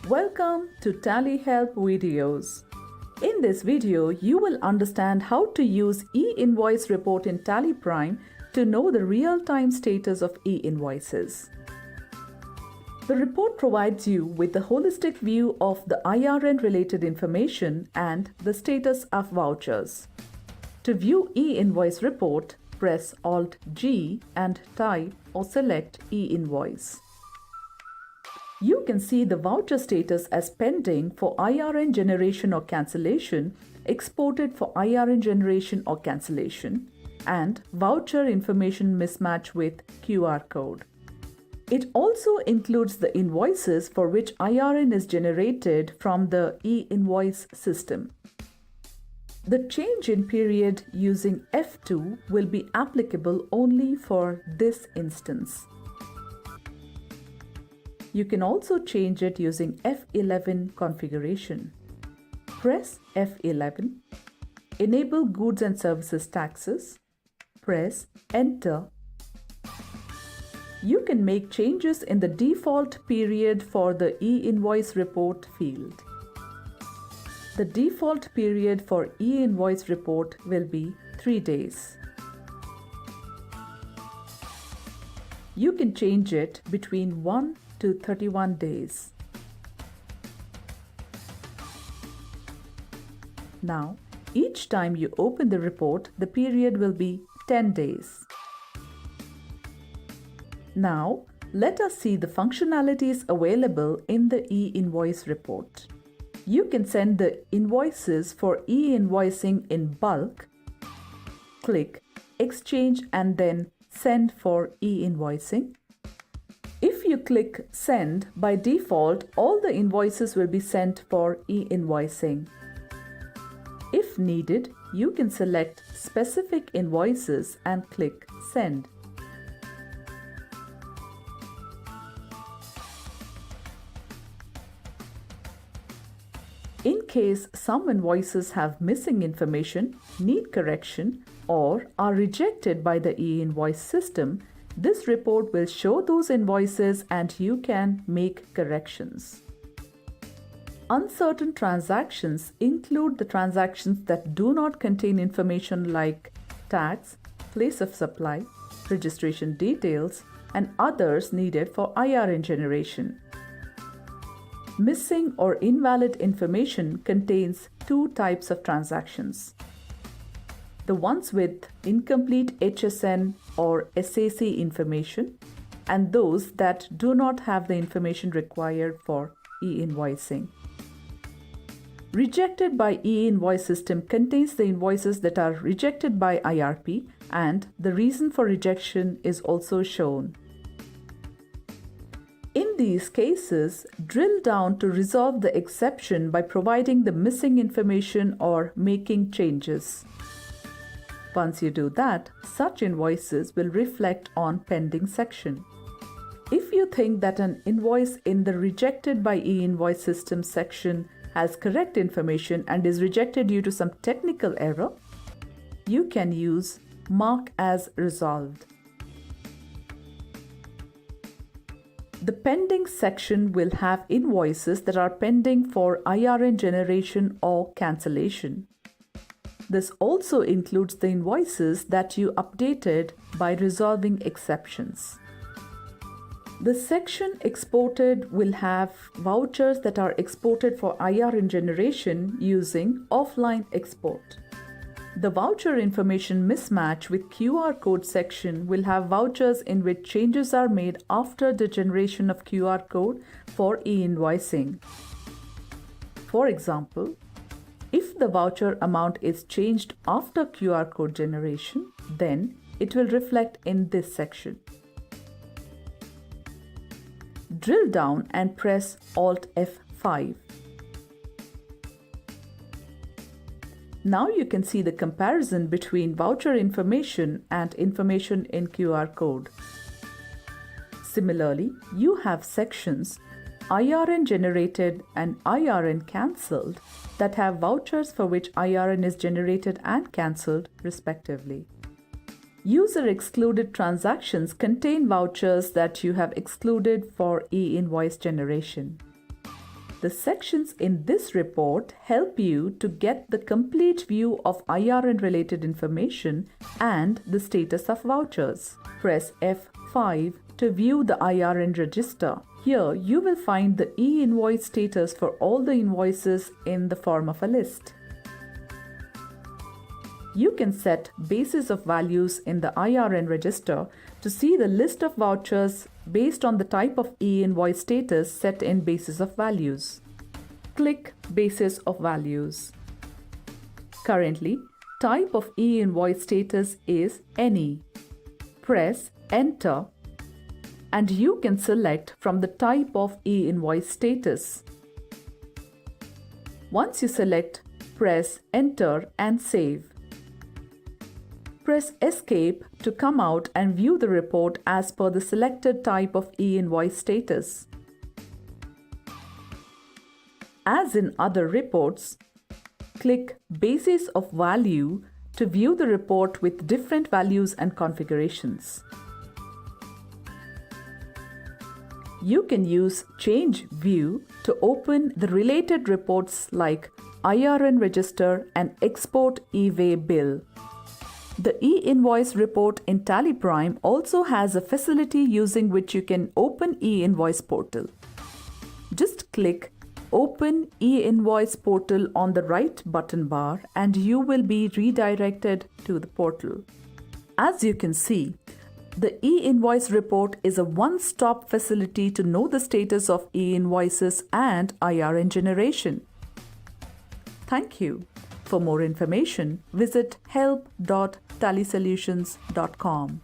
Welcome to Tally Help videos. In this video, you will understand how to use E-Invoice report in TallyPrime to know the real-time status of E-Invoices. The report provides you with the holistic view of the IRN-related information and the status of vouchers. To view E-Invoice report, press Alt-G and type or select E-Invoice. You can see the voucher status as pending for IRN generation or cancellation, exported for IRN generation or cancellation, and voucher information mismatch with QR code. It also includes the invoices for which IRN is generated from the E-Invoice system. The change in period using F2 will be applicable only for this instance. You can also change it using F11 configuration. Press F11, enable goods and services taxes, press Enter. You can make changes in the default period for the E-Invoice report field. The default period for E-Invoice report will be 3 days. You can change it between 1 to 31 days. Now, each time you open the report, the period will be 10 days. Now, let us see the functionalities available in the E-Invoice report. You can send the invoices for E-Invoicing in bulk. Click Exchange and then Send for E-Invoicing. If you click Send, by default, all the invoices will be sent for E-Invoicing. If needed, you can select specific invoices and click Send. In case some invoices have missing information, need correction, or are rejected by the E-Invoice system, this report will show those invoices and you can make corrections. Uncertain transactions include the transactions that do not contain information like tax, place of supply, registration details, and others needed for IRN generation. Missing or invalid information contains two types of transactions: the ones with incomplete HSN or SAC information, and those that do not have the information required for E-Invoicing. Rejected by E-Invoice system contains the invoices that are rejected by IRP, and the reason for rejection is also shown. In these cases, drill down to resolve the exception by providing the missing information or making changes. Once you do that, such invoices will reflect on pending section. If you think that an invoice in the Rejected by E-Invoice system section has correct information and is rejected due to some technical error, you can use Mark as Resolved. The pending section will have invoices that are pending for IRN generation or cancellation. This also includes the invoices that you updated by resolving exceptions. The section Exported will have vouchers that are exported for IRN generation using offline export. The voucher information mismatch with QR code section will have vouchers in which changes are made after the generation of QR code for E-Invoicing. For example, if the voucher amount is changed after QR code generation, then it will reflect in this section. Drill down and press Alt F5. Now you can see the comparison between voucher information and information in QR code. Similarly, you have sections IRN generated and IRN cancelled that have vouchers for which IRN is generated and cancelled respectively. User excluded transactions contain vouchers that you have excluded for E-Invoice generation. The sections in this report help you to get the complete view of IRN related information and the status of vouchers. Press F5 to view the IRN register. Here you will find the E-Invoice status for all the invoices in the form of a list. You can set basis of values in the IRN register to see the list of vouchers based on the type of E-Invoice status set in basis of values. Click Basis of Values. Currently, type of E-Invoice status is Any. Press Enter and you can select from the type of E-Invoice status. Once you select, press Enter and save. Press Escape to come out and view the report as per the selected type of E-Invoice status. As in other reports, click Basis of Value to view the report with different values and configurations. You can use Change View to open the related reports like IRN Register and Export E-Way Bill. The E-Invoice report in TallyPrime also has a facility using which you can open E-Invoice portal. Just click Open E-Invoice portal on the right button bar and you will be redirected to the portal. As you can see, the E-Invoice report is a one-stop facility to know the status of E-Invoices and IRN generation. Thank you. For more information, visit help.tallysolutions.com.